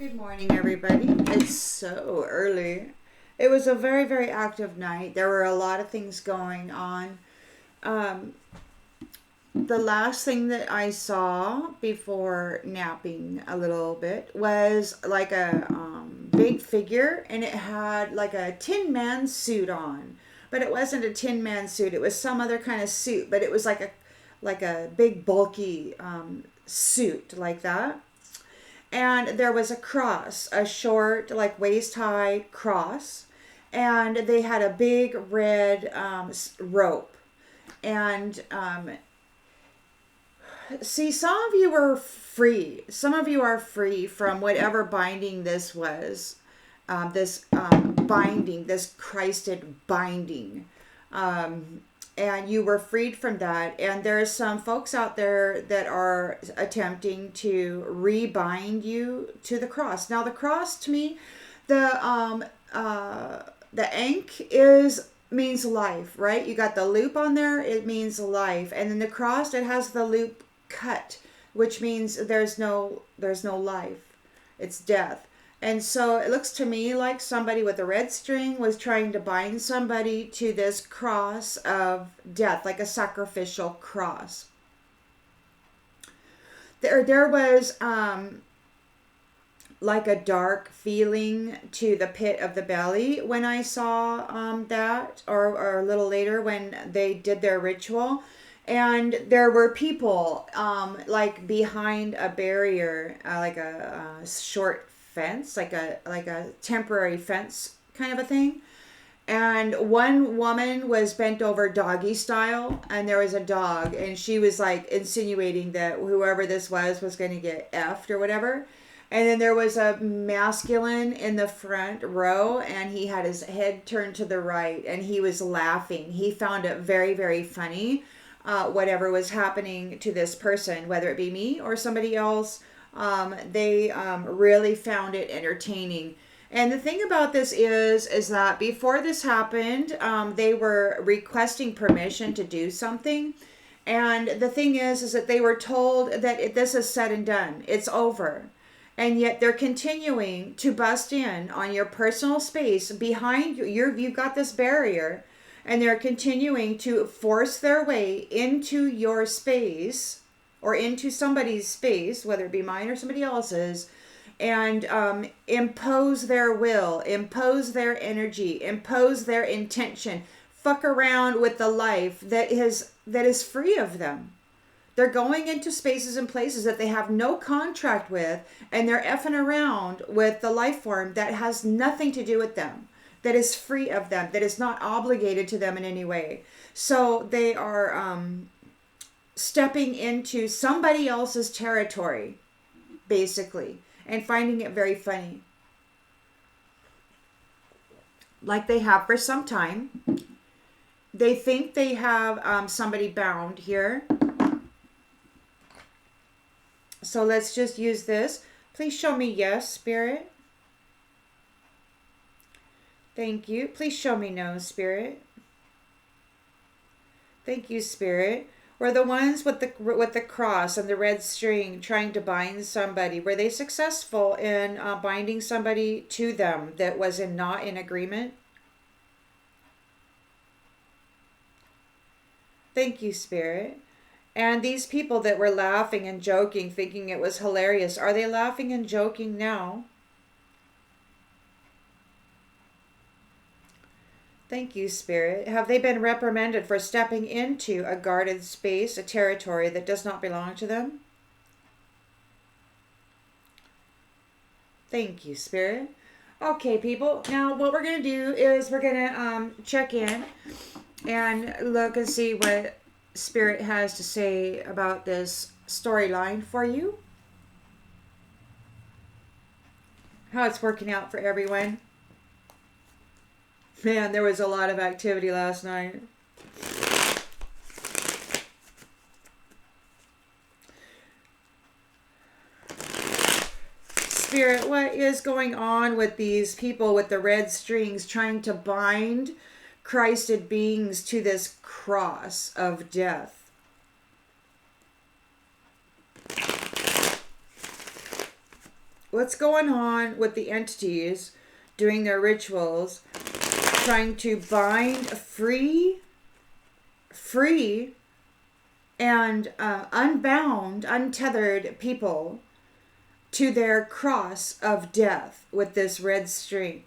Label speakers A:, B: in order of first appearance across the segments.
A: Good morning, everybody. It's so early. It was a very, very active night. There were a lot of things going on. Um, the last thing that I saw before napping a little bit was like a big figure, and it had like a Tin Man suit on, but it wasn't a Tin Man suit. It was some other kind of suit, but it was like a big bulky suit like that, and there was a cross, a short, like waist high cross, and they had a big red rope. And see, some of you are free. Some of you are free from whatever binding this was. This binding, this Christed binding. And you were freed from that. And there's some folks out there that are attempting to rebind you to the cross. Now, the cross, to me, the Ankh means life, right? You got the loop on there, it means life. And then the cross, it has the loop cut, which means there's no life. It's death. And so it looks to me like somebody with a red string was trying to bind somebody to this cross of death, like a sacrificial cross. There was like a dark feeling to the pit of the belly when I saw that, or a little later when they did their ritual. And there were people like behind a barrier, like a short fence, like a temporary fence kind of a thing. And one woman was bent over doggy style, and there was a dog, and she was like insinuating that whoever this was going to get effed or whatever. And then there was a masculine in the front row, and he had his head turned to the right, and he was laughing. He found it very, very funny, whatever was happening to this person, whether it be me or somebody else. They really found it entertaining. And the thing about this is that before this happened, they were requesting permission to do something. And the thing is that they were told that this is said and done. It's over. And yet they're continuing to bust in on your personal space behind you. You've got this barrier, and they're continuing to force their way into your space or into somebody's space, whether it be mine or somebody else's, and impose their will, impose their energy, impose their intention, fuck around with the life that is free of them. They're going into spaces and places that they have no contract with, and they're effing around with the life form that has nothing to do with them, that is free of them, that is not obligated to them in any way. So they are stepping into somebody else's territory, basically, and finding it very funny. Like they have for some time. They think they have somebody bound here. So let's just use this. Please show me yes, Spirit. Thank you. Please show me no, Spirit. Thank you, Spirit. Were the ones with the cross and the red string trying to bind somebody, were they successful in binding somebody to them that was not in agreement? Thank you, Spirit. And these people that were laughing and joking, thinking it was hilarious, are they laughing and joking now? Thank you, Spirit. Have they been reprimanded for stepping into a guarded space, a territory that does not belong to them? Thank you, Spirit. Okay, people. Now, what we're going to do is we're going to check in and look and see what Spirit has to say about this storyline for you. How it's working out for everyone. Man, there was a lot of activity last night. Spirit, what is going on with these people with the red strings trying to bind Christed beings to this cross of death? what's going on with the entities doing their rituals, trying to bind free and unbound, untethered people to their cross of death with this red string.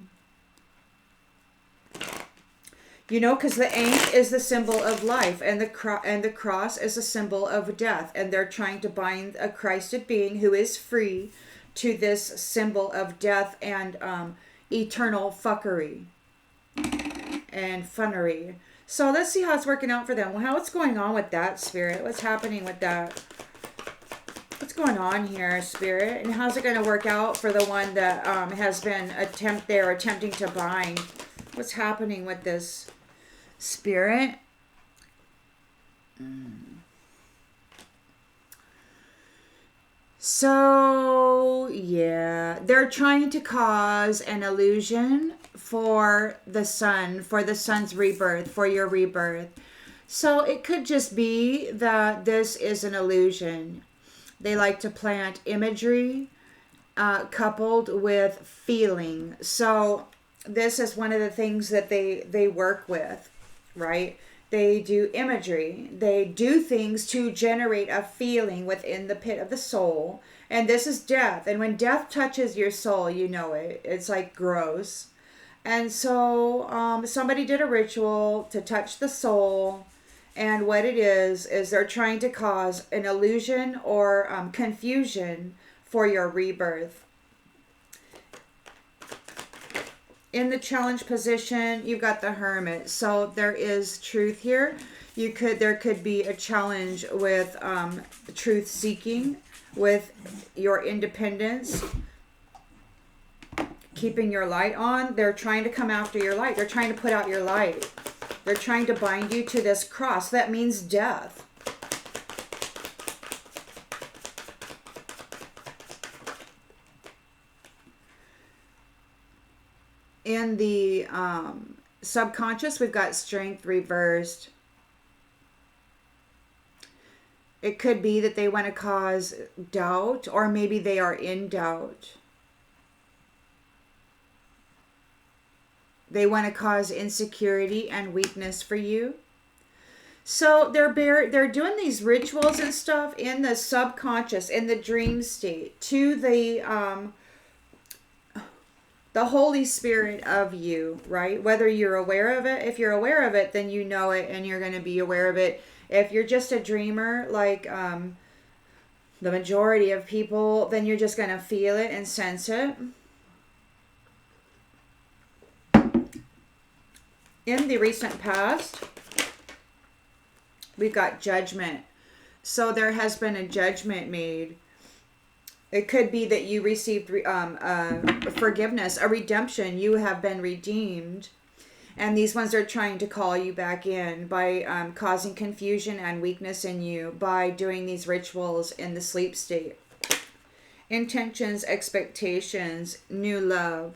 A: You know, because the Ankh is the symbol of life, and the cross is a symbol of death, and they're trying to bind a Christed being who is free to this symbol of death and eternal fuckery and funnery. So let's see how it's working out for them. What's going on with that, Spirit? What's happening with that? What's going on here, Spirit? And how's it going to work out for the one that has been attempting to bind? What's happening with this, Spirit? So, yeah, they're trying to cause an illusion for the sun, for the sun's rebirth, for your rebirth. So it could just be that this is an illusion. They like to plant imagery coupled with feeling. So this is one of the things that they work with, right? They do imagery. They do things to generate a feeling within the pit of the soul. And this is death. And when death touches your soul, you know it. It's like gross. And so somebody did a ritual to touch the soul. And what it is they're trying to cause an illusion or confusion for your rebirth. In the challenge position, you've got the Hermit. So there is truth here. There could be a challenge with truth seeking, with your independence, keeping your light on. They're trying to come after your light. They're trying to put out your light. They're trying to bind you to this cross. That means death. In the subconscious, we've got strength reversed. It could be that they want to cause doubt, or maybe they are in doubt. They want to cause insecurity and weakness for you. So they're doing these rituals and stuff in the subconscious, in the dream state, to the Holy Spirit of you, right? Whether you're aware of it. If you're aware of it, then you know it and you're going to be aware of it. If you're just a dreamer, like the majority of people, then you're just going to feel it and sense it. In the recent past, we've got judgment. So there has been a judgment made. It could be that you received forgiveness, a redemption. You have been redeemed. And these ones are trying to call you back in by causing confusion and weakness in you by doing these rituals in the sleep state. Intentions, expectations, new love.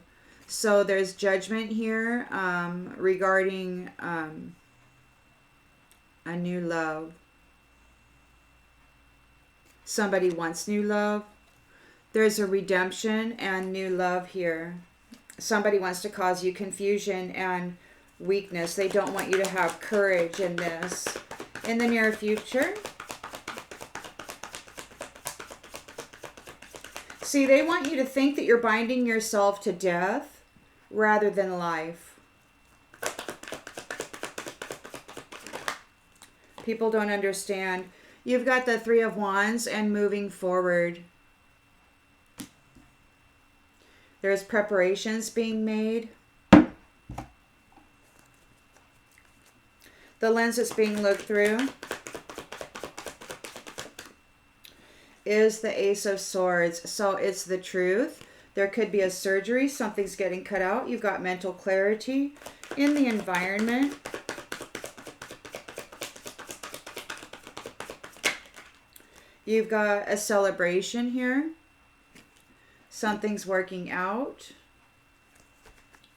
A: So there's judgment here regarding a new love. Somebody wants new love. There's a redemption and new love here. Somebody wants to cause you confusion and weakness. They don't want you to have courage in this. In the near future. See, they want you to think that you're binding yourself to death rather than life. People don't understand. You've got the Three of Wands and moving forward. There's preparations being made. The lens that's being looked through is the Ace of Swords. So it's the truth. There could be a surgery. Something's getting cut out. You've got mental clarity in the environment. You've got a celebration here. Something's working out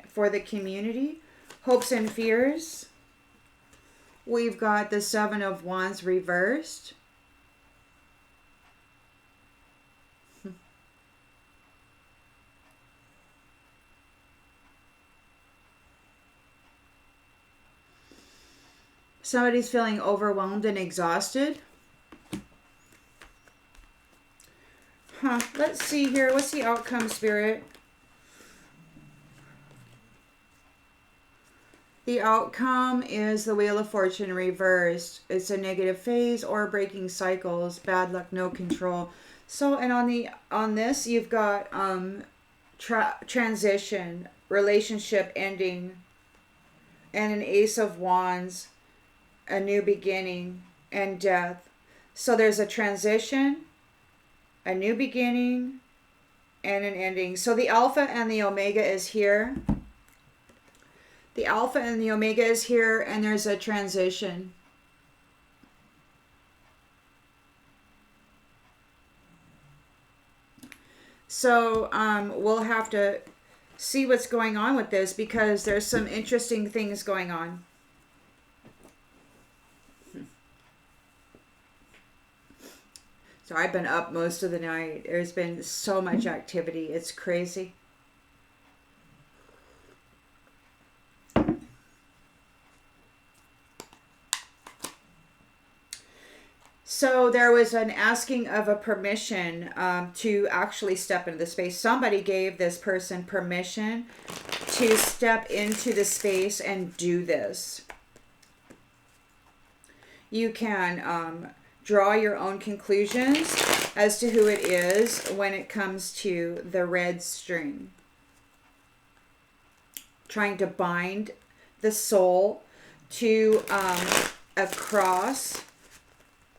A: for the community. Hopes and fears. We've got the Seven of Wands reversed. Somebody's feeling overwhelmed and exhausted. Let's see here. What's the outcome, Spirit? The outcome is the Wheel of Fortune reversed. It's a negative phase or breaking cycles, bad luck, no control. So, and on this, you've got transition, relationship ending, and an Ace of Wands, a new beginning, and death. So there's a transition, a new beginning, and an ending. So the Alpha and the Omega is here. The Alpha and the Omega is here, and there's a transition. So we'll have to see what's going on with this, because there's some interesting things going on. So I've been up most of the night. There's been so much activity. It's crazy. So there was an asking of a permission to actually step into the space. Somebody gave this person permission to step into the space and do this. You can draw your own conclusions as to who it is when it comes to the red string. Trying to bind the soul to a cross,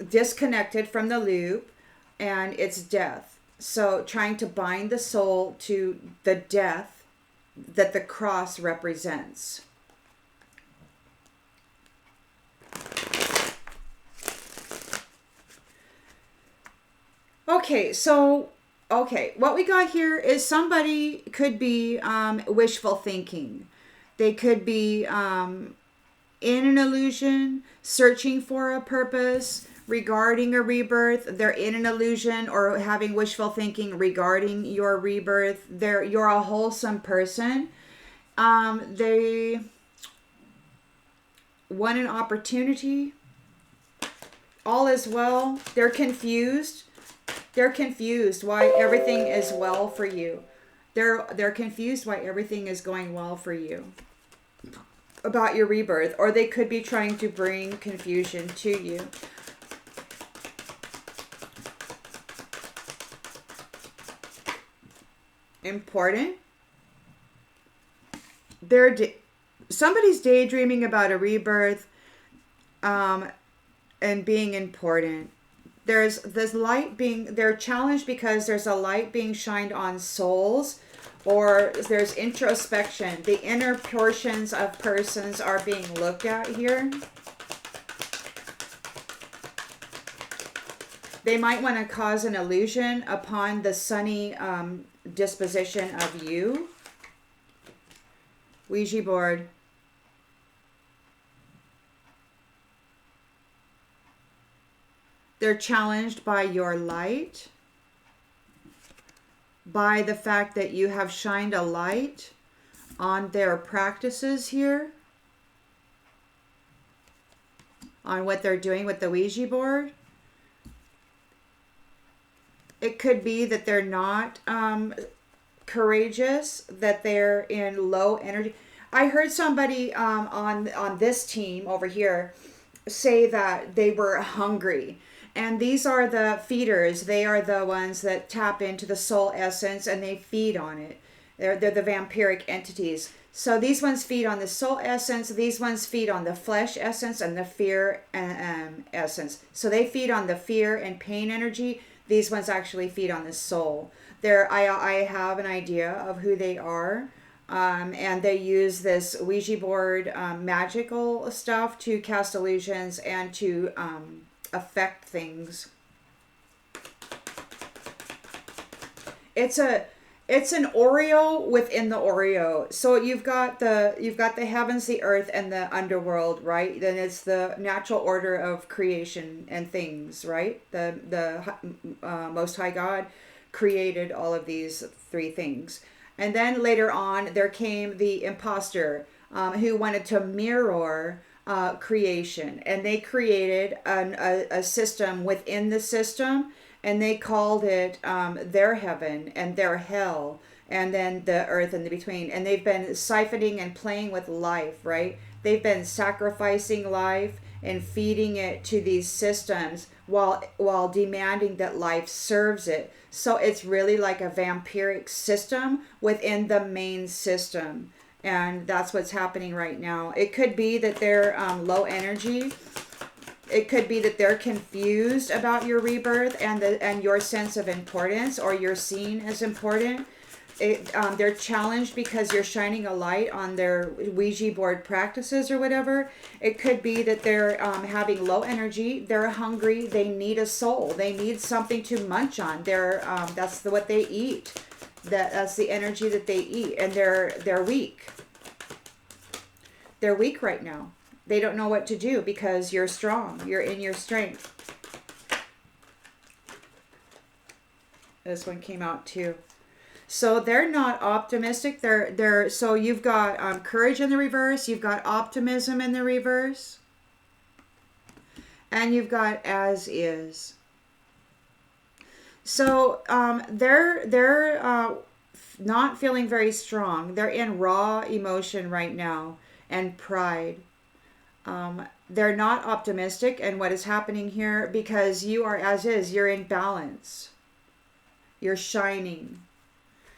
A: disconnected from the loop, and it's death. So trying to bind the soul to the death that the cross represents. Okay, what we got here is somebody could be wishful thinking. They could be in an illusion, searching for a purpose regarding a rebirth. They're in an illusion or having wishful thinking regarding your rebirth. You're a wholesome person. They want an opportunity. All is well. They're confused. They're confused why everything is well for you. They're confused why everything is going well for you about your rebirth, or they could be trying to bring confusion to you. Important. Somebody's daydreaming about a rebirth and being important. There's this light being, they're challenged because there's a light being shined on souls, or there's introspection. The inner portions of persons are being looked at here. They might want to cause an illusion upon the sunny disposition of you. Ouija board. They're challenged by your light, by the fact that you have shined a light on their practices here, on what they're doing with the Ouija board. It could be that they're not courageous, that they're in low energy. I heard somebody on this team over here say that they were hungry. And these are the feeders. They are the ones that tap into the soul essence and they feed on it. They're the vampiric entities. So these ones feed on the soul essence. These ones feed on the flesh essence and the fear essence. So they feed on the fear and pain energy. These ones actually feed on the soul. I have an idea of who they are. And they use this Ouija board magical stuff to cast illusions and to affect things. It's an Oreo within the Oreo. So you've got the heavens, the earth, and the underworld, right? Then it's the natural order of creation and things, right? The Most High God created all of these three things. And then later on, there came the imposter who wanted to mirror creation, and they created a system within the system, and they called it their heaven and their hell, and then the earth in the between. And they've been siphoning and playing with life, right? They've been sacrificing life and feeding it to these systems while demanding that life serves it. So it's really like a vampiric system within the main system. And that's what's happening right now. It could be that they're low energy. It could be that they're confused about your rebirth and your sense of importance, or you're seen as important. They're challenged because you're shining a light on their Ouija board practices or whatever. It could be that they're having low energy. They're hungry. They need a soul. They need something to munch on. That's what they eat. That's the energy that they eat, and they're weak. They're weak right now. They don't know what to do because you're strong. You're in your strength. This one came out too. So they're not optimistic. So you've got courage in the reverse. You've got optimism in the reverse. And you've got as is. So they're not feeling very strong. They're in raw emotion right now and pride. They're not optimistic in what is happening here because you are as is. You're in balance. You're shining.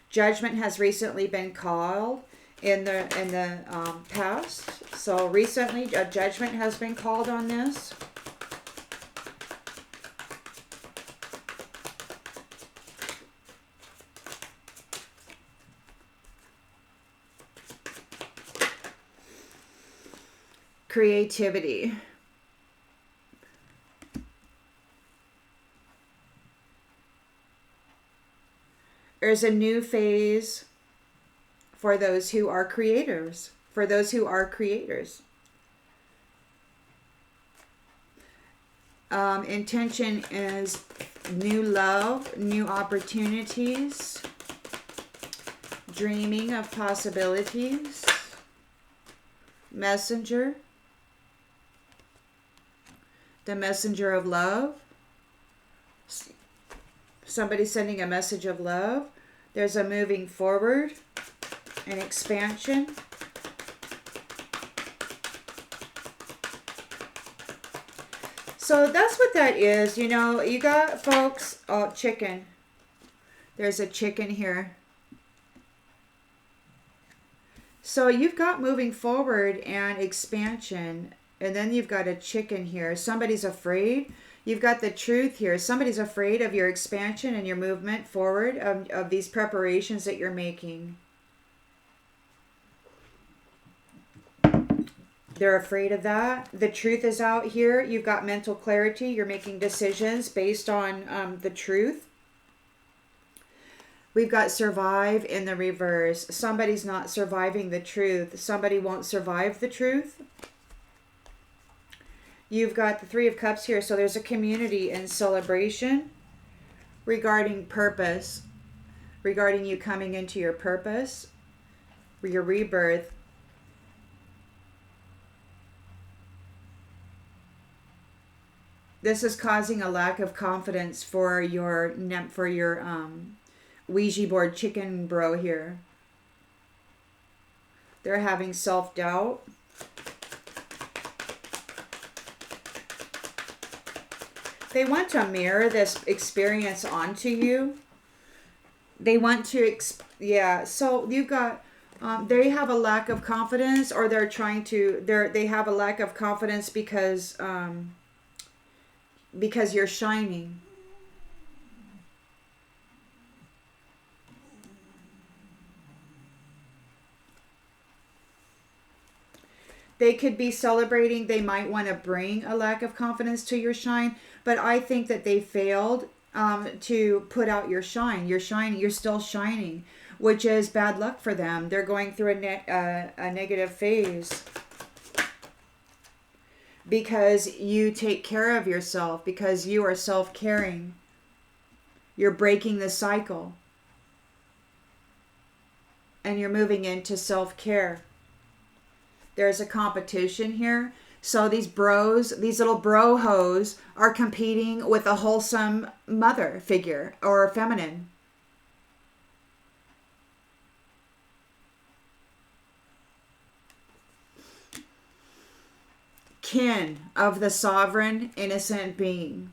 A: Judgment has recently been called in the past. So recently, a judgment has been called on this. Creativity. There's a new phase for those who are creators. For those who are creators. Intention is new love, new opportunities, dreaming of possibilities. Messenger. The messenger of love. Somebody sending a message of love. There's a moving forward, an expansion. So that's what that is. You know, you got folks, oh, chicken. There's a chicken here. So you've got moving forward and expansion, and then you've got a chicken here. Somebody's afraid. You've got the truth here. Somebody's afraid of your expansion and your movement forward of these preparations that you're making. They're afraid of that. The truth is out here. You've got mental clarity. You're making decisions based on the truth. We've got survive in the reverse. Somebody's not surviving the truth. Somebody won't survive the truth. You've got the Three of Cups here. So there's a community and celebration regarding purpose, regarding you coming into your purpose, your rebirth. This is causing a lack of confidence for your Ouija board chicken bro here. They're having self-doubt. They want to mirror this experience onto you. They want to, so you've got, they have a lack of confidence, or they're trying to, they have a lack of confidence because you're shining. They could be celebrating. They might want to bring a lack of confidence to your shine, but I think that they failed to put out your shine. You're shining. You're still shining, which is bad luck for them. They're going through a negative phase because you take care of yourself, because you are self-caring. You're breaking the cycle, and you're moving into self-care. There's a competition here. So these bros, these little bro hoes, are competing with a wholesome mother figure or feminine. Kin of the sovereign, innocent being.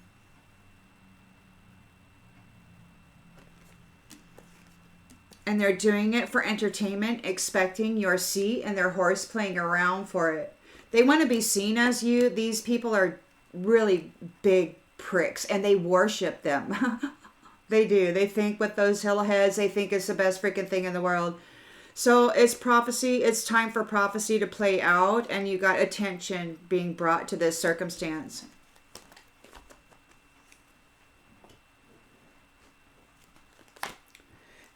A: And they're doing it for entertainment, expecting your seat and their horse playing around for it. They want to be seen as you. These people are really big pricks and they worship them. They do. They think with those hill heads, they think it's the best freaking thing in the world. So it's prophecy. It's time for prophecy to play out, and you got attention being brought to this circumstance.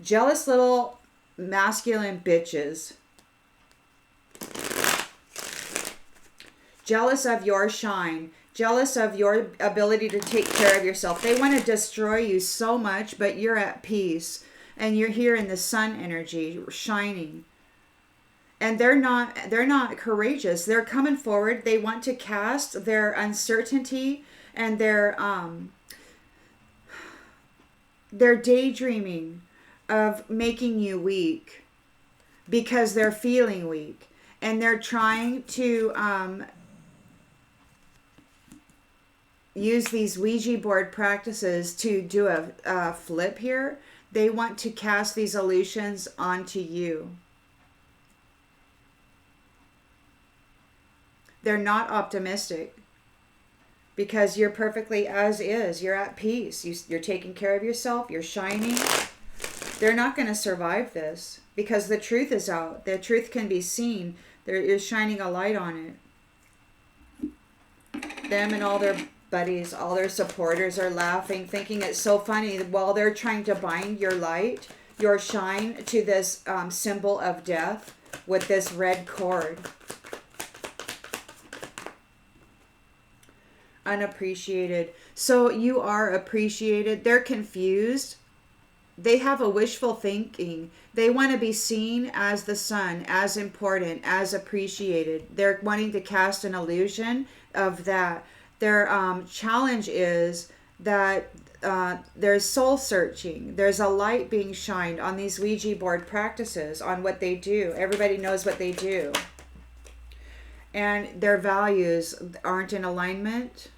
A: Jealous little masculine bitches. Jealous of your shine. Jealous of your ability to take care of yourself. They want to destroy you so much, but you're at peace. And you're here in the sun energy, shining. And they're not courageous. They're coming forward. They want to cast their uncertainty and their daydreaming of making you weak because they're feeling weak. And they're trying to use these Ouija board practices to do a flip here. They want to cast these illusions onto you. They're not optimistic because you're perfectly as is. You're at peace. You're taking care of yourself. You're shining. They're not going to survive this because the truth is out. The truth can be seen. There is shining a light on it. Them and all their buddies, all their supporters are laughing, thinking it's so funny while they're trying to bind your light, your shine, to this symbol of death with this red cord. Unappreciated. So you are appreciated. They're confused. They have a wishful thinking. They want to be seen as the sun, as important, as appreciated. They're wanting to cast an illusion of that. Their challenge is that there's soul searching. There's a light being shined on these Ouija board practices, on what they do. Everybody knows what they do. And their values aren't in alignment.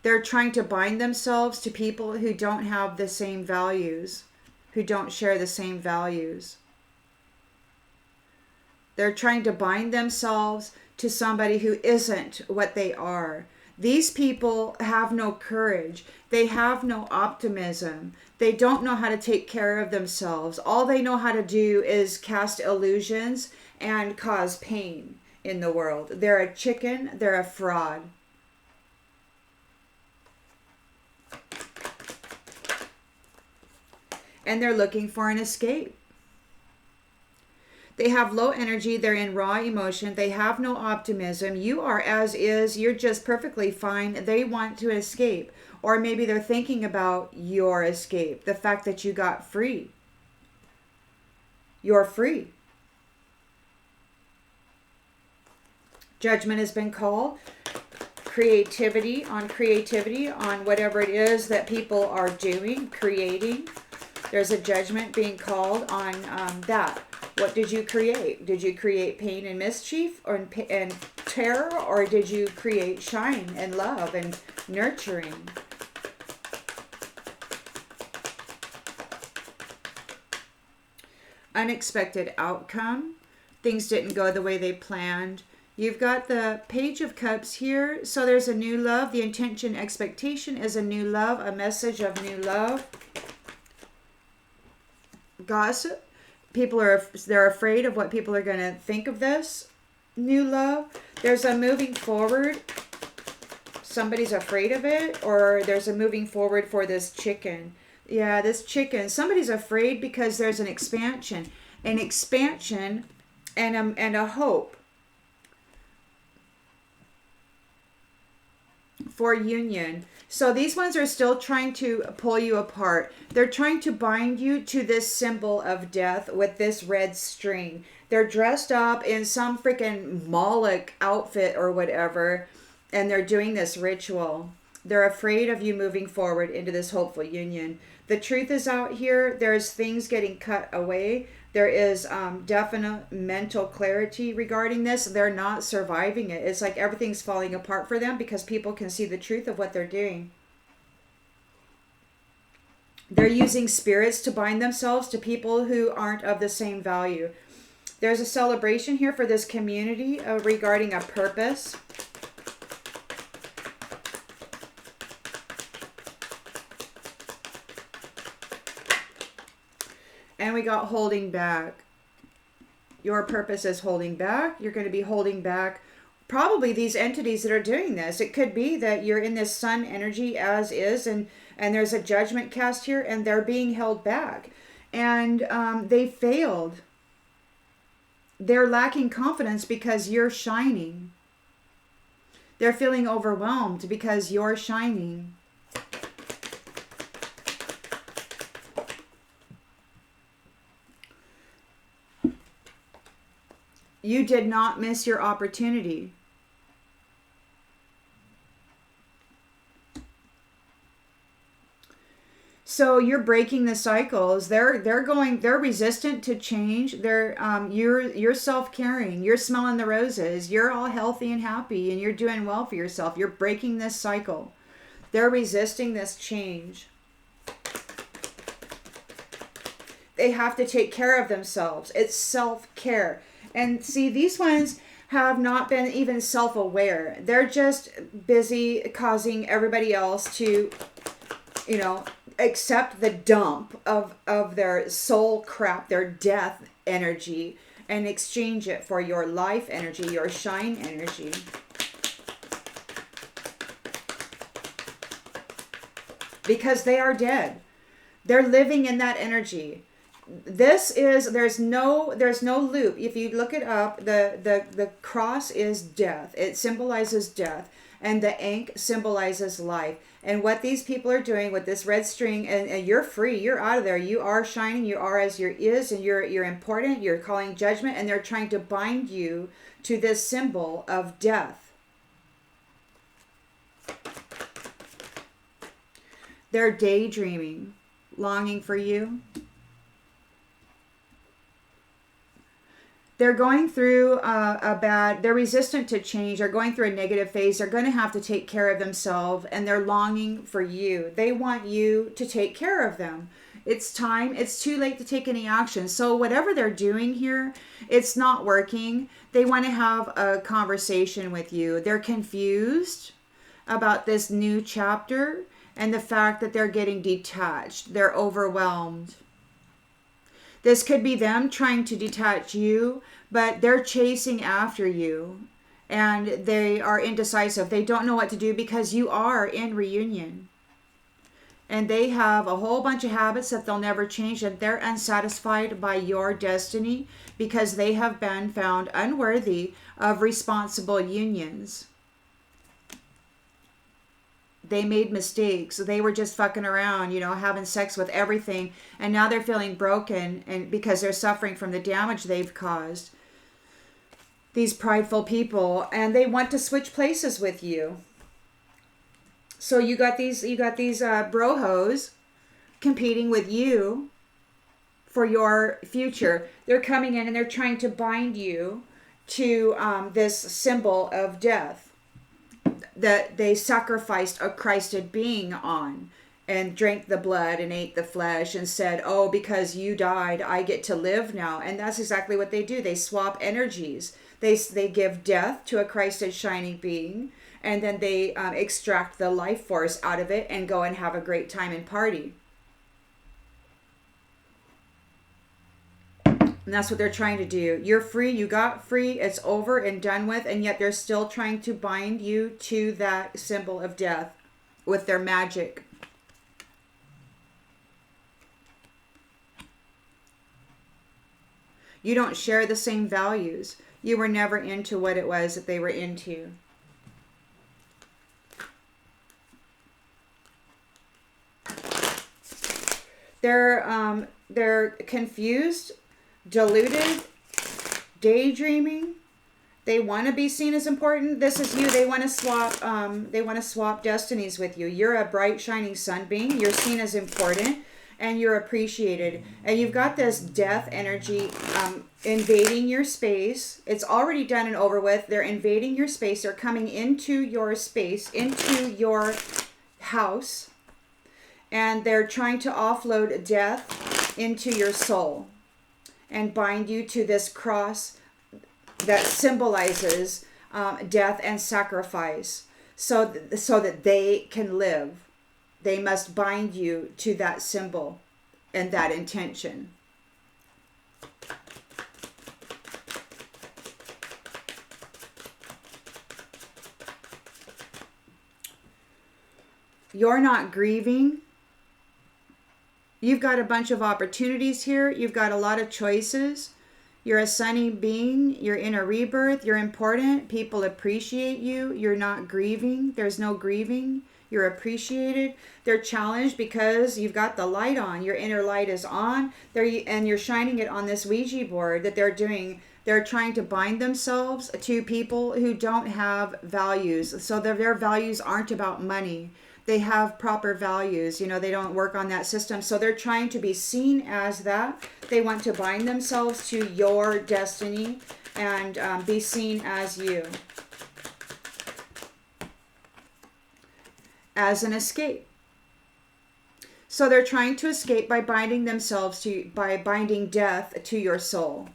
A: They're trying to bind themselves to people who don't have the same values, who don't share the same values. They're trying to bind themselves to somebody who isn't what they are. These people have no courage. They have no optimism. They don't know how to take care of themselves. All they know how to do is cast illusions and cause pain in the world. They're a chicken. They're a fraud. And they're looking for an escape. They have low energy. They're in raw emotion. They have no optimism. You are as is. You're just perfectly fine. They want to escape. Or maybe they're thinking about your escape. The fact that you got free. You're free. Judgment has been called. Creativity on whatever it is that people are doing, creating. There's a judgment being called on that. What did you create? Did you create pain and mischief and terror? Or did you create shine and love and nurturing? Unexpected outcome. Things didn't go the way they planned. You've got the Page of Cups here. So there's a new love. The intention, expectation is a new love, a message of new love. Gossip. They're afraid of what people are going to think of this new love. There's a moving forward. Somebody's afraid of it, or there's a moving forward for this chicken. Yeah, this chicken. Somebody's afraid because there's an expansion and a hope for union. So these ones are still trying to pull you apart. They're trying to bind you to this symbol of death with this red string. They're dressed up in some freaking Moloch outfit or whatever, and they're doing this ritual. They're afraid of you moving forward into this hopeful union. The truth is out here. There's things getting cut away. There is definite mental clarity regarding this. They're not surviving it. It's like everything's falling apart for them because people can see the truth of what they're doing. They're using spirits to bind themselves to people who aren't of the same value. There's a celebration here for this community regarding a purpose. And we got holding back. Your purpose is holding back. You're going to be holding back probably these entities that are doing this. It could be that you're in this sun energy as is, and there's a judgment cast here, and they're being held back. And they failed. They're lacking confidence because you're shining. They're feeling overwhelmed because you're shining. You did not miss your opportunity. So you're breaking the cycles. They're resistant to change. You're self-caring. You're smelling the roses. You're all healthy and happy and you're doing well for yourself. You're breaking this cycle. They're resisting this change. They have to take care of themselves. It's self-care. And see, these ones have not been even self-aware. They're just busy causing everybody else to, accept the dump of their soul crap, their death energy, and exchange it for your life energy, your shine energy. Because they are dead. They're living in that energy. There's no loop. If you look it up, the cross is death. It symbolizes death, and the Ankh symbolizes life. And what these people are doing with this red string, and you're free, you're out of there. You are shining, you are as your is, and you're important. You're calling judgment, and they're trying to bind you to this symbol of death. They're daydreaming, longing for you. They're going through they're resistant to change. They're going through a negative phase. They're going to have to take care of themselves, and they're longing for you. They want you to take care of them. It's time. It's too late to take any action. So whatever they're doing here, it's not working. They want to have a conversation with you. They're confused about this new chapter and the fact that they're getting detached. They're overwhelmed. This could be them trying to detach you, but they're chasing after you, and they are indecisive. They don't know what to do because you are in reunion. And they have a whole bunch of habits that they'll never change, and they're unsatisfied by your destiny because they have been found unworthy of responsible unions. They made mistakes. They were just fucking around, having sex with everything. And now they're feeling broken and because they're suffering from the damage they've caused. These prideful people. And they want to switch places with you. So you got these brojos competing with you for your future. They're coming in and they're trying to bind you to this symbol of death that they sacrificed a Christed being on, and drank the blood and ate the flesh and said, oh, because you died, I get to live now. And that's exactly what they do. They swap energies. They give death to a Christed shining being, and then they extract the life force out of it and go and have a great time and party. And that's what they're trying to do. You're free. You got free. It's over and done with. And yet they're still trying to bind you to that symbol of death with their magic. You don't share the same values. You were never into what it was that they were into. They're confused, deluded, daydreaming. They want to be seen as important. This is you. They want to swap. They want to swap destinies with you. You're a bright, shining sunbeam. You're seen as important, and you're appreciated. And you've got this death energy invading your space. It's already done and over with. They're invading your space. They're coming into your space, into your house, and they're trying to offload death into your soul and bind you to this cross that symbolizes death and sacrifice, so that they can live. They must bind you to that symbol and that intention. You're not grieving. You've got a bunch of opportunities here. You've got a lot of choices. You're a sunny being. You're in a rebirth. You're important. People appreciate you. You're not grieving. There's no grieving. You're appreciated. They're challenged because you've got the light on. Your inner light is on. And you're shining it on this Ouija board that they're doing. They're trying to bind themselves to people who don't have values. So their values aren't about money. They have proper values. You know, they don't work on that system. So they're trying to be seen as that. They want to bind themselves to your destiny and be seen as you. As an escape. So they're trying to escape by binding themselves by binding death to your soul.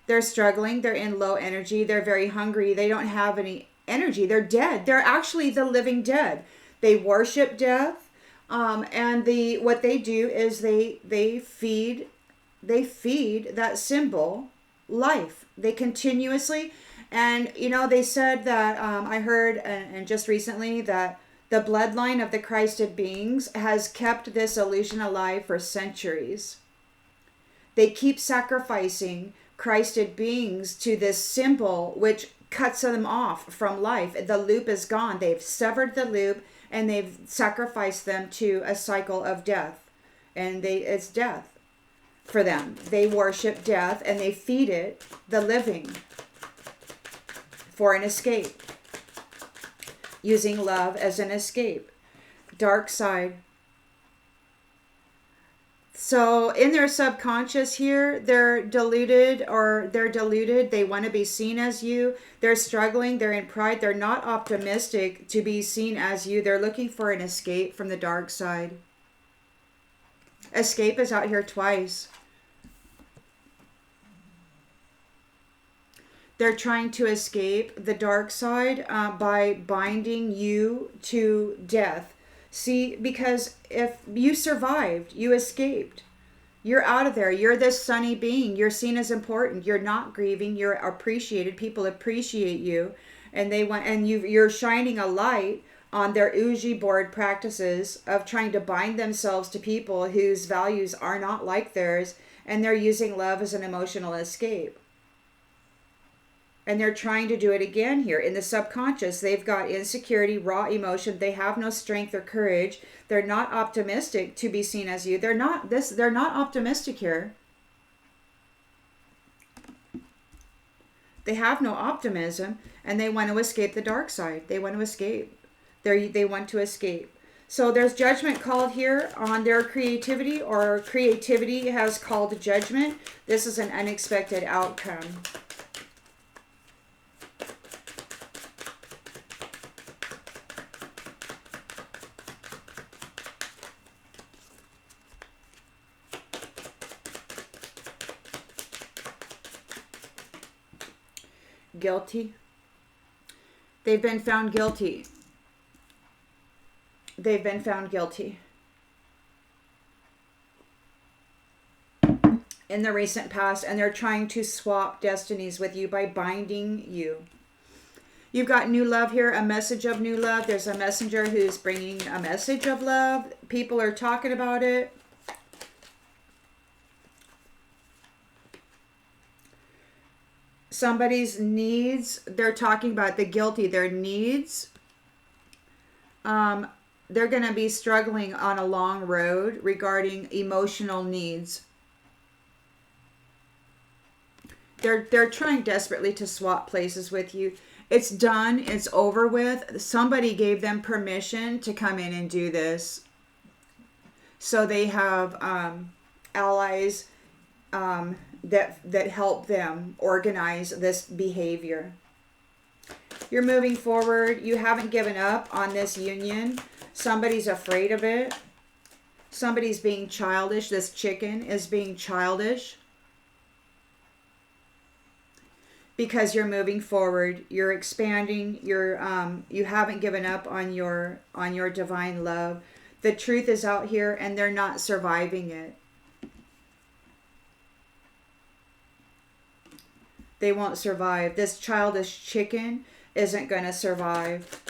A: They're struggling. They're in low energy. They're very hungry. They don't have any energy. They're dead. They're actually the living dead. They worship death. And what they do is they feed that symbol life. They continuously, and you know, they said that I heard and just recently that the bloodline of the Christed beings has kept this illusion alive for centuries. They keep sacrificing Christed beings to this symbol, which cuts them off from life. The loop is gone. They've severed the loop and they've sacrificed them to a cycle of death. And it's death for them. They worship death and they feed it the living for an escape. Using love as an escape. Dark side. So in their subconscious here, they're deluded. They want to be seen as you. They're struggling. They're in pride. They're not optimistic to be seen as you. They're looking for an escape from the dark side. Escape is out here twice. They're trying to escape the dark side by binding you to death. See, because if you survived, you escaped. You're out of there. You're this sunny being. You're seen as important. You're not grieving. You're appreciated. People appreciate you, and you're shining a light on their Ouija board practices of trying to bind themselves to people whose values are not like theirs, and they're using love as an emotional escape. And they're trying to do it again here. In the subconscious, they've got insecurity, raw emotion. They have no strength or courage. They're not optimistic to be seen as you. They're not optimistic here. They have no optimism, and they want to escape the dark side. They want to escape. They want to escape. So there's judgment called here on their creativity, or creativity has called judgment. This is an unexpected outcome. Guilty. They've been found guilty. They've been found guilty. In the recent past, and they're trying to swap destinies with you by binding you. You've got new love here, a message of new love. There's a messenger who's bringing a message of love. People are talking about it. Somebody's needs, they're talking about the guilty, their needs they're going to be struggling on a long road regarding emotional needs. They're trying desperately to swap places with you. It's done. It's over with. Somebody gave them permission to come in and do this. So they have allies that help them organize this behavior. You're moving forward. You haven't given up on this union. Somebody's afraid of it. Somebody's being childish. This chicken is being childish. Because you're moving forward, you're expanding, you haven't given up on your divine love. The truth is out here and they're not surviving it. They won't survive. This childish chicken isn't going to survive.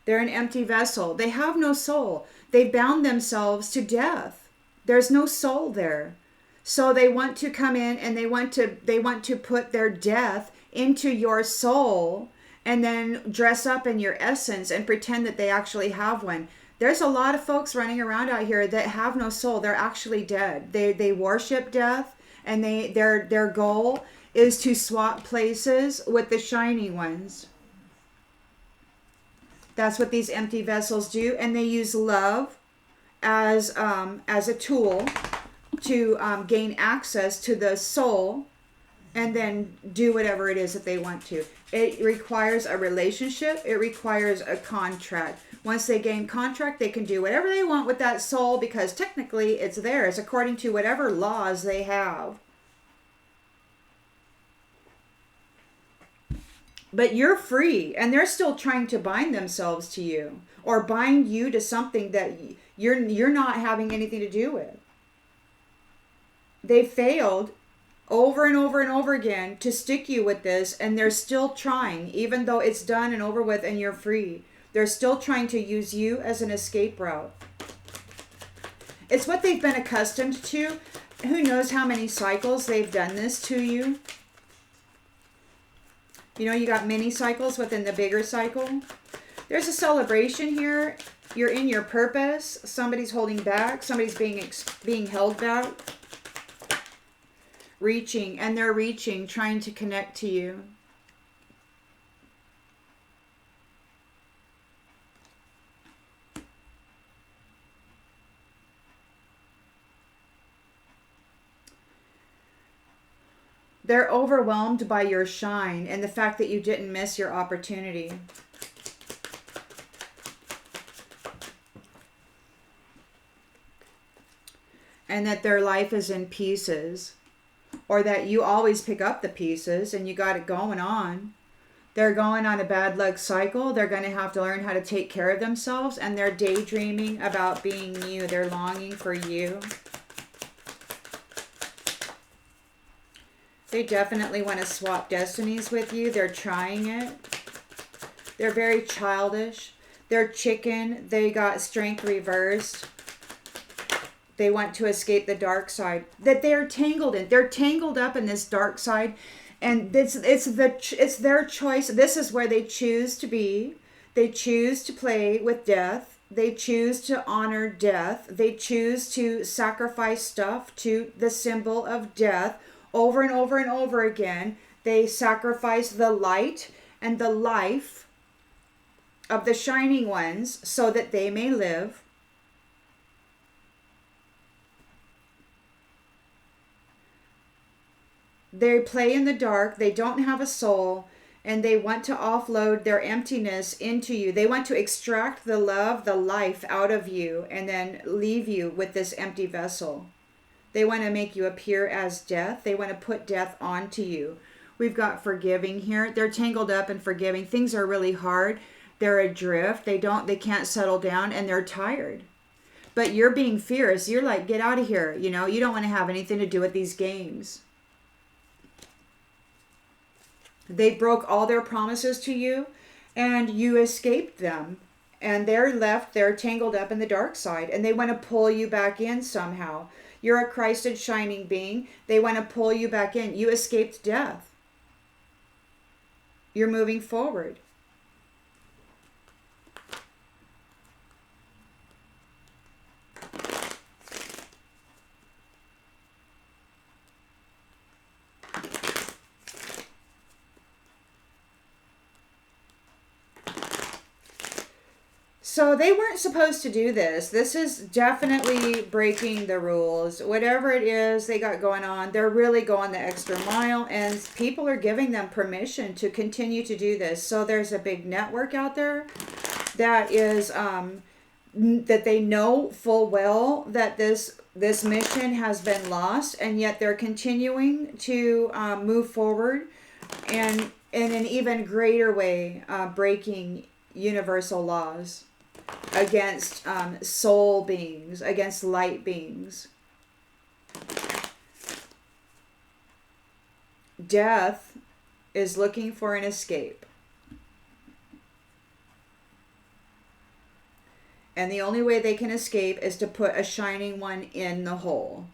A: They're an empty vessel. They have no soul. They bound themselves to death. There's no soul there. So they want to come in and they want to put their death into your soul and then dress up in your essence and pretend that they actually have one. There's a lot of folks running around out here that have no soul. They're actually dead. They worship death, and their goal is to swap places with the shining ones. That's what these empty vessels do, and they use love as a tool to gain access to the soul and then do whatever it is that they want to. It requires a relationship. It requires a contract. Once they gain contract, they can do whatever they want with that soul because technically it's theirs according to whatever laws they have. But you're free, and they're still trying to bind themselves to you or bind you to something that you're not having anything to do with. They failed over and over and over again to stick you with this, and they're still trying, even though it's done and over with and you're free. They're still trying to use you as an escape route. It's what they've been accustomed to. Who knows how many cycles they've done this to you? You know, you got mini cycles within the bigger cycle. There's a celebration here. You're in your purpose. Somebody's holding back. Somebody's being held back. Reaching, and they're reaching, trying to connect to you. They're overwhelmed by your shine and the fact that you didn't miss your opportunity. And that their life is in pieces. Or that you always pick up the pieces and you got it going on. They're going on a bad luck cycle. They're going to have to learn how to take care of themselves. And they're daydreaming about being you. They're longing for you. They definitely want to swap destinies with you. They're trying it. They're very childish. They're chicken. They got strength reversed. They want to escape the dark side that they're tangled in. They're tangled up in this dark side, and it's their choice. This is where they choose to be. They choose to play with death. They choose to honor death. They choose to sacrifice stuff to the symbol of death over and over and over again. They sacrifice the light and the life of the shining ones so that they may live. They play in the dark. They don't have a soul, and they want to offload their emptiness into you. They want to extract the love, the life out of you, and then leave you with this empty vessel. They want to make you appear as death. They want to put death onto you. We've got forgiving here. They're tangled up in forgiving. Things are really hard. They're adrift. They can't settle down, and they're tired. But you're being fierce. You're like, get out of here. You know, you don't want to have anything to do with these games. They broke all their promises to you, and you escaped them. And they're tangled up in the dark side, and they want to pull you back in somehow. You're a Christed shining being. They want to pull you back in. You escaped death. You're moving forward. So they weren't supposed to do this. This is definitely breaking the rules. Whatever it is they got going on, they're really going the extra mile, and people are giving them permission to continue to do this. So there's a big network out there that is that they know full well that this mission has been lost, and yet they're continuing to move forward, and in an even greater way, breaking universal laws against soul beings, against light beings. Death is looking for an escape. And the only way they can escape is to put a shining one in the hole.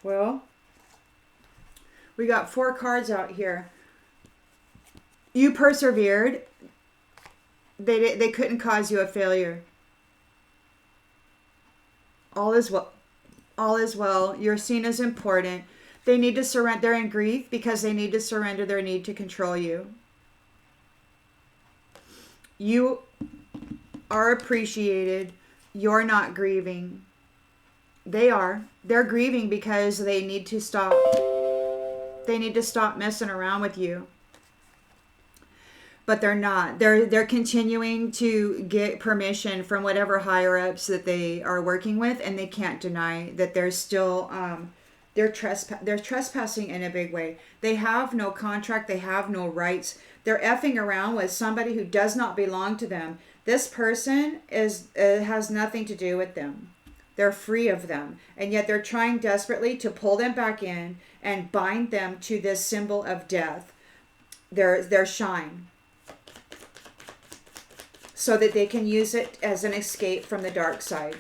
A: Well, we got 4 cards out here. You persevered. They couldn't cause you a failure. All is well. All is well. You're seen as important. They need to surrender. They're in grief because they need to surrender their need to control you. You are appreciated. You're not grieving. They are. They're grieving because they need to stop. They need to stop messing around with you. But they're not. They're continuing to get permission from whatever higher ups that they are working with, and they can't deny that they're still they're trespassing in a big way. They have no contract. They have no rights. They're effing around with somebody who does not belong to them. This person has nothing to do with them. They're free of them, and yet they're trying desperately to pull them back in and bind them to this symbol of death, their shine, so that they can use it as an escape from the dark side.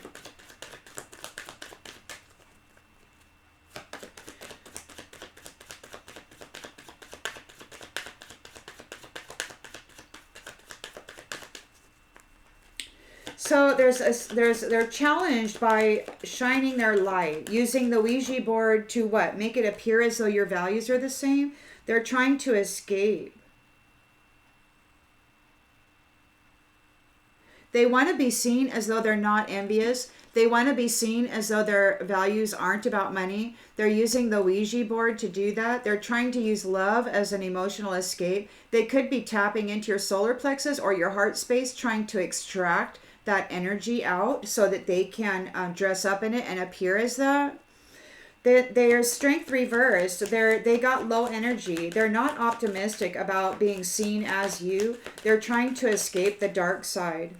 A: So they're challenged by shining their light, using the Ouija board to what? Make it appear as though your values are the same. They're trying to escape. They want to be seen as though they're not envious. They want to be seen as though their values aren't about money. They're using the Ouija board to do that. They're trying to use love as an emotional escape. They could be tapping into your solar plexus or your heart space, trying to extract that energy out so that they can dress up in it and appear as that. Their strength reversed. They got low energy. They're not optimistic about being seen as you. They're trying to escape the dark side.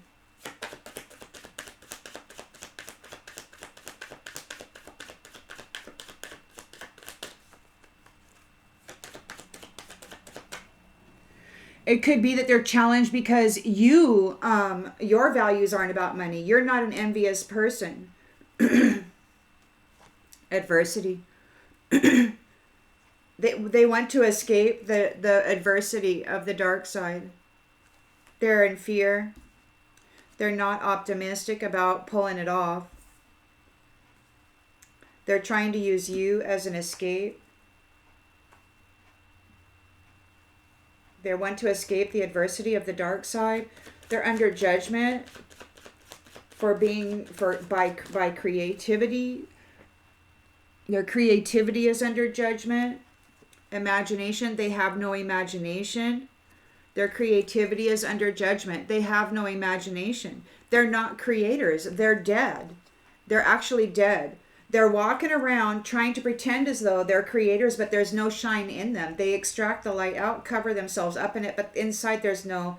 A: It could be that they're challenged because your values aren't about money. You're not an envious person. Adversity. They want to escape the adversity of the dark side. They're in fear. They're not optimistic about pulling it off. They're trying to use you as an escape. They want to escape the adversity of the dark side. They're under judgment by creativity. Their creativity is under judgment. Imagination, they have no imagination. Their creativity is under judgment. They have no imagination. They're not creators. They're dead. They're actually dead. They're walking around trying to pretend as though they're creators, but there's no shine in them. They extract the light out, cover themselves up in it, but inside there's no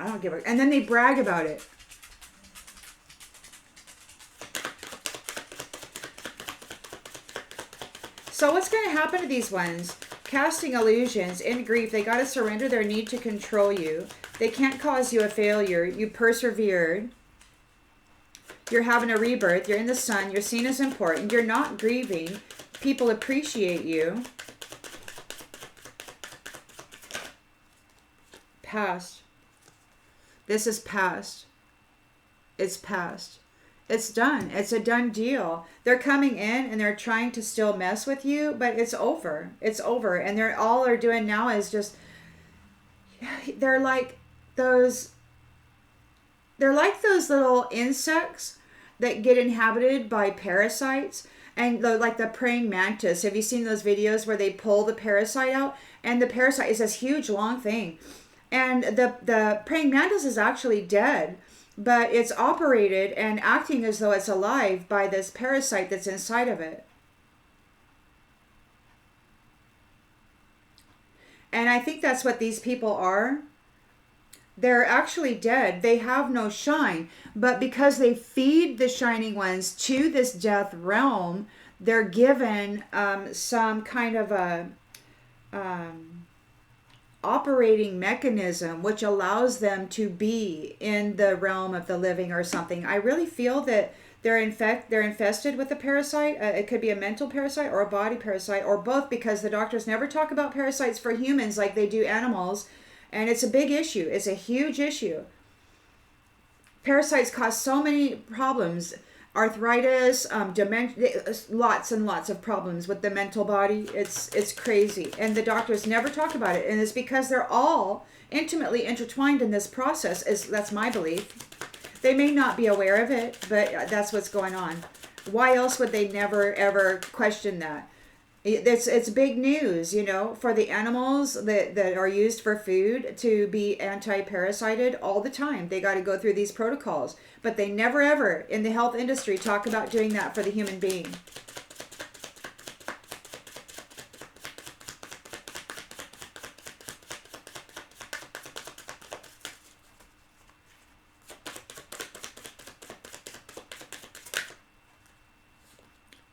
A: I don't give a... And then they brag about it. So what's going to happen to these ones? Casting illusions, in grief, they got to surrender their need to control you. They can't cause you a failure. You persevered. You're having a rebirth. You're in the sun. You're seen as important. You're not grieving. People appreciate you. Past. This is past. It's past. It's done. It's a done deal. They're coming in and they're trying to still mess with you, but it's over. It's over. And they're all they're doing now is just, they're like those little insects that get inhabited by parasites. And like the praying mantis. Have you seen those videos where they pull the parasite out? And the parasite is this huge long thing. And the praying mantis is actually dead. But it's operated and acting as though it's alive by this parasite that's inside of it. And I think that's what these people are. They're actually dead. They have no shine. But because they feed the shining ones to this death realm, they're given some kind of a... operating mechanism which allows them to be in the realm of the living or something. I really feel that they're infested with a parasite. It could be a mental parasite or a body parasite or both, because the doctors never talk about parasites for humans like they do animals, and it's a big issue. It's a huge issue. Parasites cause so many problems. Arthritis, dementia, lots and lots of problems with the mental body. It's crazy. And the doctors never talk about it. And it's because they're all intimately intertwined in this process. That's my belief. They may not be aware of it, but that's what's going on. Why else would they never, ever question that? It's big news, for the animals that are used for food to be anti-parasited all the time. They got to go through these protocols. But they never ever in the health industry talk about doing that for the human being.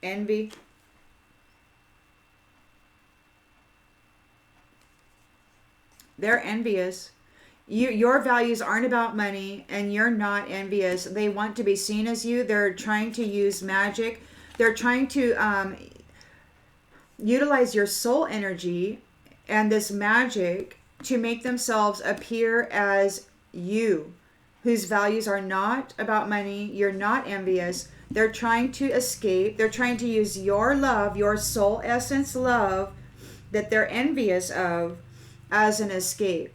A: Envy. They're envious. Your values aren't about money, and you're not envious. They want to be seen as you. They're trying to use magic. They're trying to utilize your soul energy and this magic to make themselves appear as you, whose values are not about money. You're not envious. They're trying to escape. They're trying to use your love, your soul essence love that they're envious of, as an escape.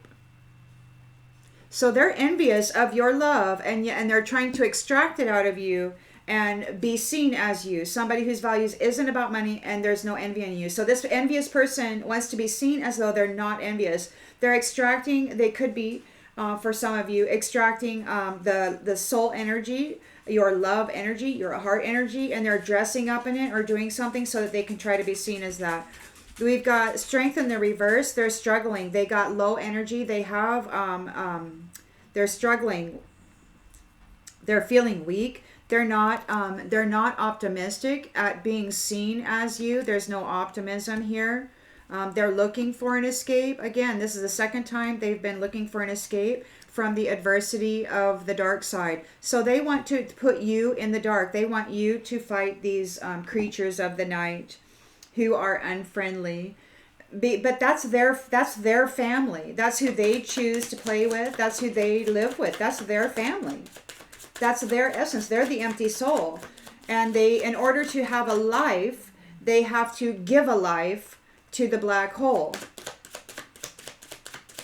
A: So they're envious of your love, and they're trying to extract it out of you and be seen as you, somebody whose values isn't about money, and there's no envy in you. So this envious person wants to be seen as though they're not envious. They're extracting, they could be, for some of you, extracting the soul energy, your love energy, your heart energy, and they're dressing up in it or doing something so that they can try to be seen as that. We've got strength in the reverse. They're struggling. They got low energy. They have, they're struggling. They're feeling weak. They're not optimistic at being seen as you. There's no optimism here. They're looking for an escape. Again, this is the second time they've been looking for an escape from the adversity of the dark side. So they want to put you in the dark. They want you to fight these creatures of the night who are unfriendly. But that's their family. That's who they choose to play with. That's who they live with. That's their family. That's their essence. They're the empty soul. And they, in order to have a life, they have to give a life to the black hole.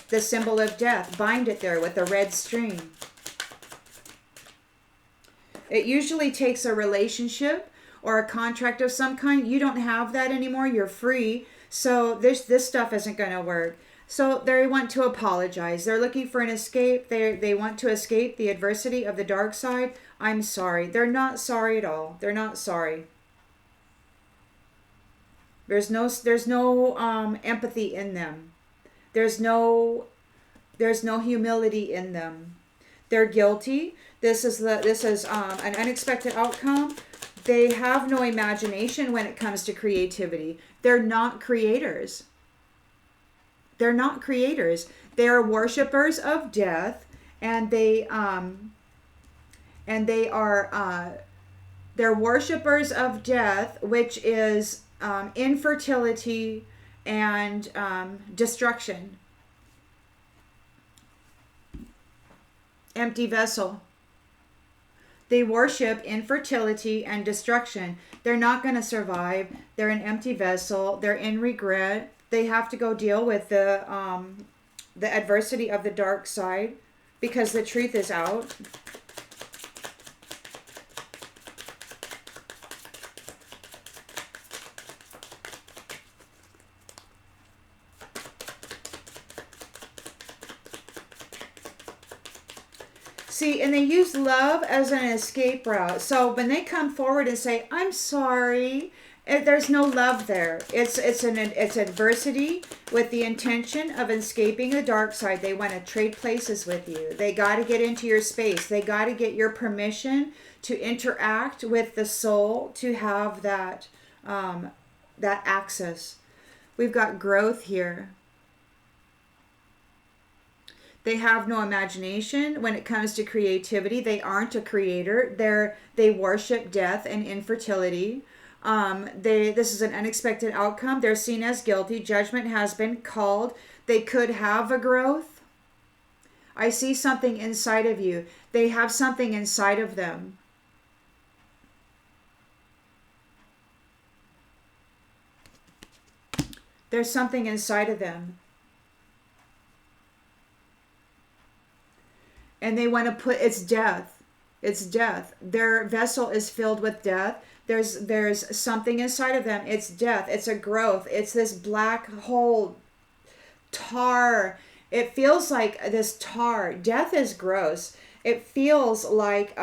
A: The symbol of death. Bind it there with a red string. It usually takes a relationship or a contract of some kind. You don't have that anymore. You're free. So this stuff isn't going to work. So they want to apologize. They're looking for an escape. They want to escape the adversity of the dark side. I'm sorry. They're not sorry at all. They're not sorry. There's no empathy in them. There's no There's no humility in them. They're guilty. This is an unexpected outcome. They have no imagination when it comes to creativity. They're not creators. They're not creators. They are worshipers of death, and they're worshipers of death, which is infertility and destruction. Empty vessel. They worship infertility and destruction. They're not going to survive. They're an empty vessel. They're in regret. They have to go deal with the adversity of the dark side because the truth is out. See, and they use love as an escape route. So when they come forward and say, I'm sorry, there's no love there. It's adversity with the intention of escaping the dark side. They want to trade places with you. They got to get into your space. They got to get your permission to interact with the soul to have that access. We've got growth here. They have no imagination when it comes to creativity. They aren't a creator. They worship death and infertility. This is an unexpected outcome. They're seen as guilty. Judgment has been called. They could have a growth. I see something inside of you. They have something inside of them. There's something inside of them. And they want to put, it's death. It's death. Their vessel is filled with death. There's something inside of them. It's death. It's a growth. It's this black hole, tar. It feels like this tar. Death is gross. It feels like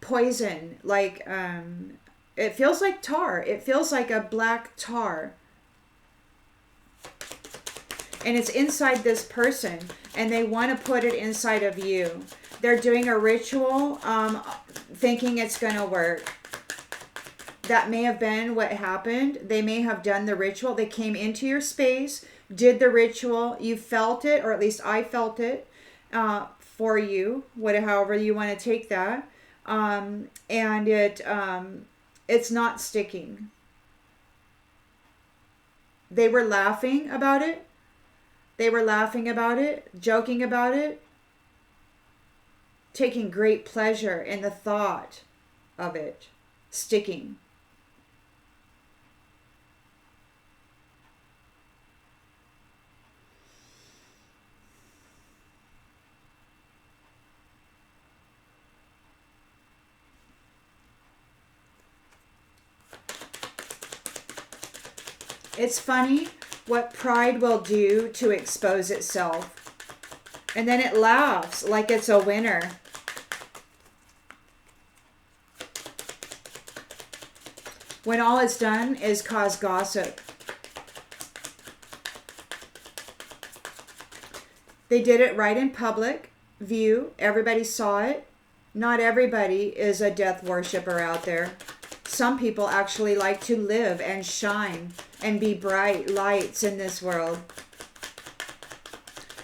A: poison. Like it feels like tar. It feels like a black tar. And it's inside this person, and they want to put it inside of you. They're doing a ritual, thinking it's going to work. That may have been what happened. They may have done the ritual. They came into your space, did the ritual. You felt it, or at least I felt it for you, however you want to take that. And it's not sticking. They were laughing about it. They were laughing about it, joking about it, taking great pleasure in the thought of it sticking. It's funny what pride will do to expose itself. And then it laughs like it's a winner. When all it's done is cause gossip. They did it right in public view. Everybody saw it. Not everybody is a death worshiper out there. Some people actually like to live and shine and be bright lights in this world.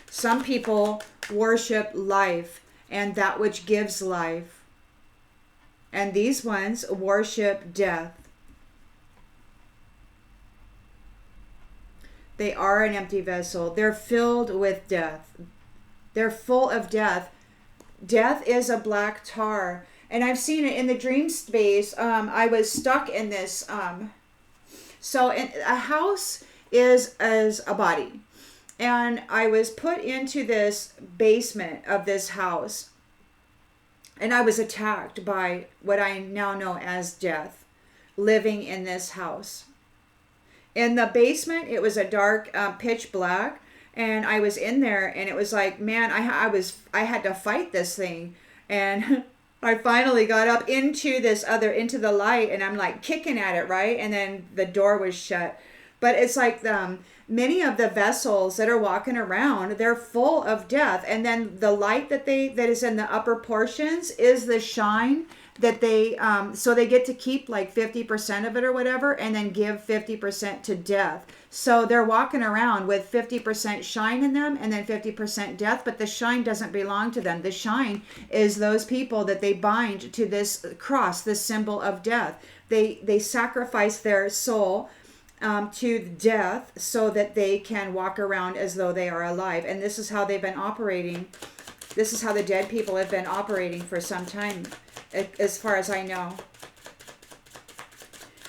A: Some people worship life and that which gives life. And these ones worship death. They are an empty vessel. They're filled with death. They're full of death. Death is a black tar. And I've seen it in the dream space. I was stuck in this. So a house is as a body. And I was put into this basement of this house. And I was attacked by what I now know as death, living in this house. In the basement, it was a dark, pitch black. And I was in there, and it was like, man, I had to fight this thing. And I finally got up into the light, and I'm like kicking at it, right? And then the door was shut. But it's like many of the vessels that are walking around, they're full of death. And then the light that is in the upper portions is the shine that they so they get to keep like 50% of it or whatever, and then give 50% to death. So they're walking around with 50% shine in them and then 50% death, but the shine doesn't belong to them. The shine is those people that they bind to this cross, this symbol of death. They sacrifice their soul to death so that they can walk around as though they are alive. And this is how they've been operating. This is how the dead people have been operating for some time, as far as I know.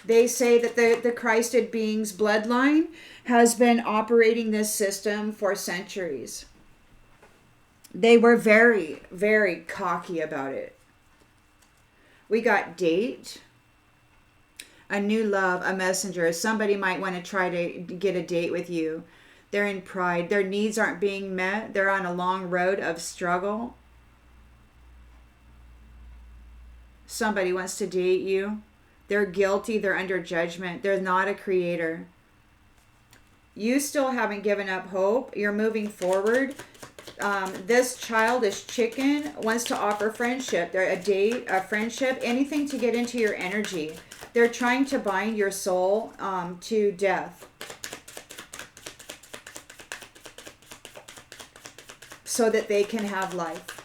A: They say that the Christed being's bloodline has been operating this system for centuries. They were very, very cocky about it. We got date, a new love, a messenger. Somebody might want to try to get a date with you. They're in pride. Their needs aren't being met. They're on a long road of struggle. Somebody wants to date you. They're guilty. They're under judgment. They're not a creator. You still haven't given up hope. You're moving forward. This childish chicken wants to offer friendship. They're a date, a friendship, anything to get into your energy. They're trying to bind your soul to death, so that they can have life.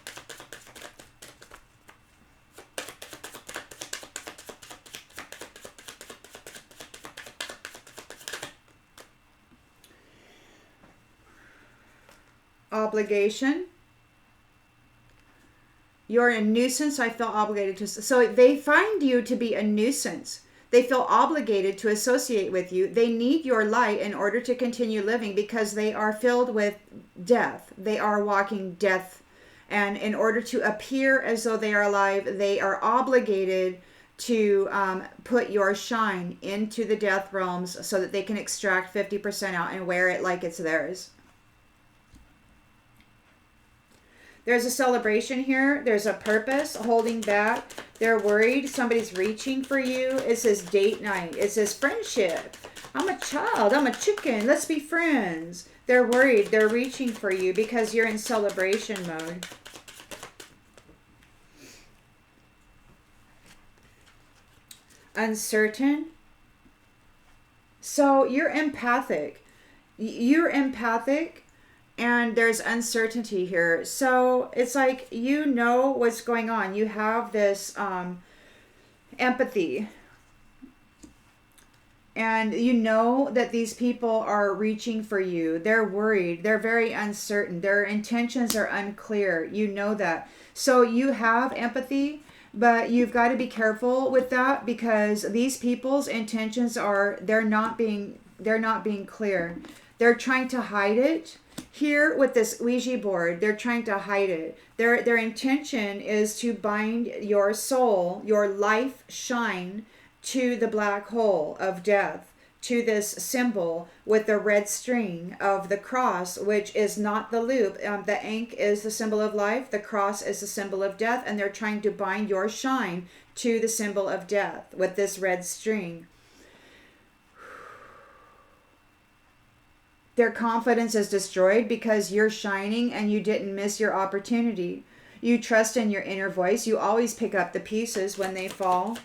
A: Obligation. You're a nuisance. I feel obligated to. So they find you to be a nuisance. They feel obligated to associate with you. They need your light in order to continue living because they are filled with death. They are walking death. And in order to appear as though they are alive, they are obligated to put your shine into the death realms so that they can extract 50% out and wear it like it's theirs. There's a celebration here. There's a purpose holding back. They're worried. Somebody's reaching for you. It says date night. It says friendship. I'm a child. I'm a chicken. Let's be friends. They're worried. They're reaching for you because you're in celebration mode. Uncertain. So you're empathic. You're empathic. And there's uncertainty here. So it's like, you know what's going on. You have this empathy. And you know that these people are reaching for you. They're worried. They're very uncertain. Their intentions are unclear. You know that. So you have empathy, but you've got to be careful with that because these people's intentions are, they're not being clear. They're trying to hide it. Here with this Ouija board, they're trying to hide it. Their intention is to bind your soul, your life shine, to the black hole of death, to this symbol with the red string of the cross, which is not the loop. The Ankh is the symbol of life. The cross is the symbol of death. And they're trying to bind your shine to the symbol of death with this red string. Their confidence is destroyed because you're shining and you didn't miss your opportunity. You trust in your inner voice. You always pick up the pieces when they fall.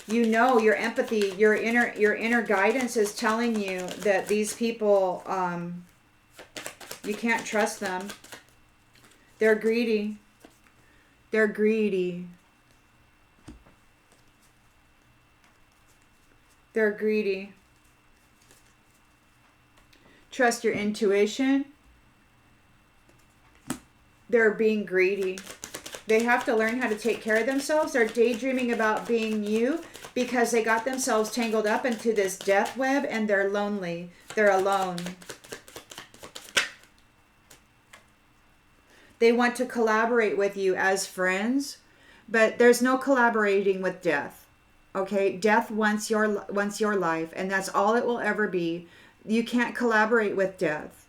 A: You know your empathy, your inner guidance is telling you that these people, you can't trust them. They're greedy. They're greedy. They're greedy. Trust your intuition. They're being greedy. They have to learn how to take care of themselves. They're daydreaming about being you because they got themselves tangled up into this death web and they're lonely. They're alone. They want to collaborate with you as friends, but there's no collaborating with death. Okay? Death wants your life, and that's all it will ever be. You can't collaborate with death.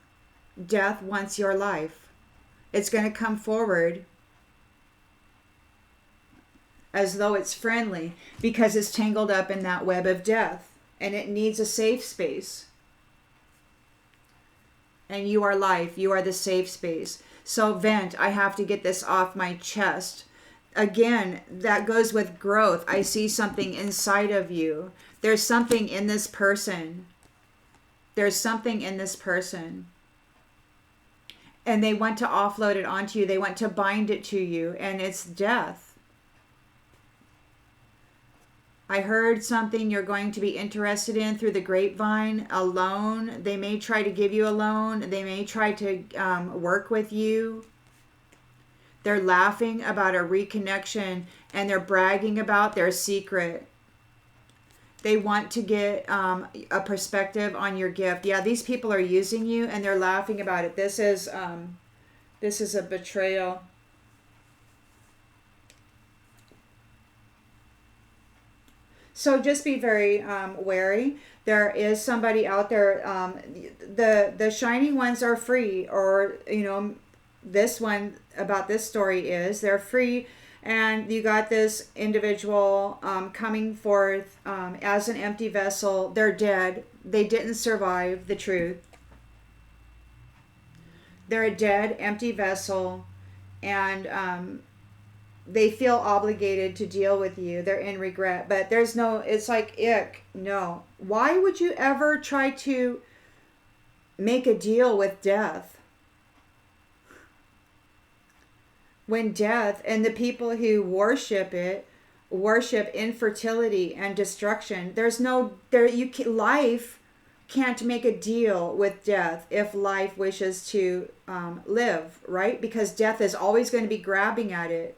A: Death wants your life. It's going to come forward as though it's friendly because it's tangled up in that web of death. and it needs a safe space. And you are life. You are the safe space. So vent. I have to get this off my chest. Again, that goes with growth. I see something inside of you. There's something in this person. There's something in this person. And they want to offload it onto you. They want to bind it to you. And it's death. I heard something you're going to be interested in through the grapevine, a loan. They may try to give you a loan. They may try to work with you. They're laughing about a reconnection, and they're bragging about their secret. They want to get a perspective on your gift. Yeah, these people are using you, and they're laughing about it. This is a betrayal. So just be very wary. There is somebody out there. The shining ones are free, or this one about this story is they're free, and you got this individual coming forth as an empty vessel. They're dead. They didn't survive the truth. They're a dead, empty vessel, and they feel obligated to deal with you. They're in regret, but there's no, it's like, ick, no. Why would you ever try to make a deal with death? When death and the people who worship it, worship infertility and destruction. There's no, life can't make a deal with death if life wishes to live, right? Because death is always going to be grabbing at it.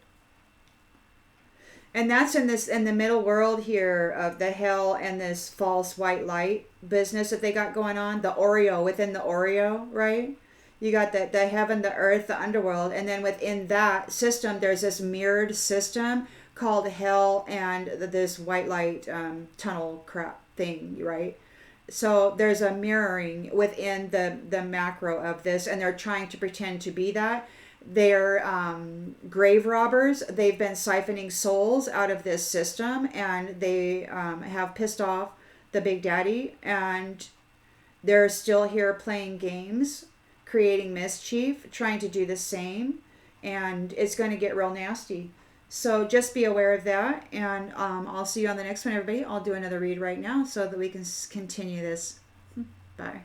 A: And that's in the middle world here of the hell and this false white light business that they got going on. The Oreo within the Oreo, right? You got the heaven, the earth, the underworld. And then within that system, there's this mirrored system called hell and this white light tunnel crap thing, right? So there's a mirroring within the macro of this, and they're trying to pretend to be that. They're grave robbers. They've been siphoning souls out of this system, and they have pissed off the Big Daddy, and they're still here playing games, creating mischief, trying to do the same, and it's going to get real nasty. So just be aware of that, and I'll see you on the next one, everybody. I'll do another read right now so that we can continue this. Bye.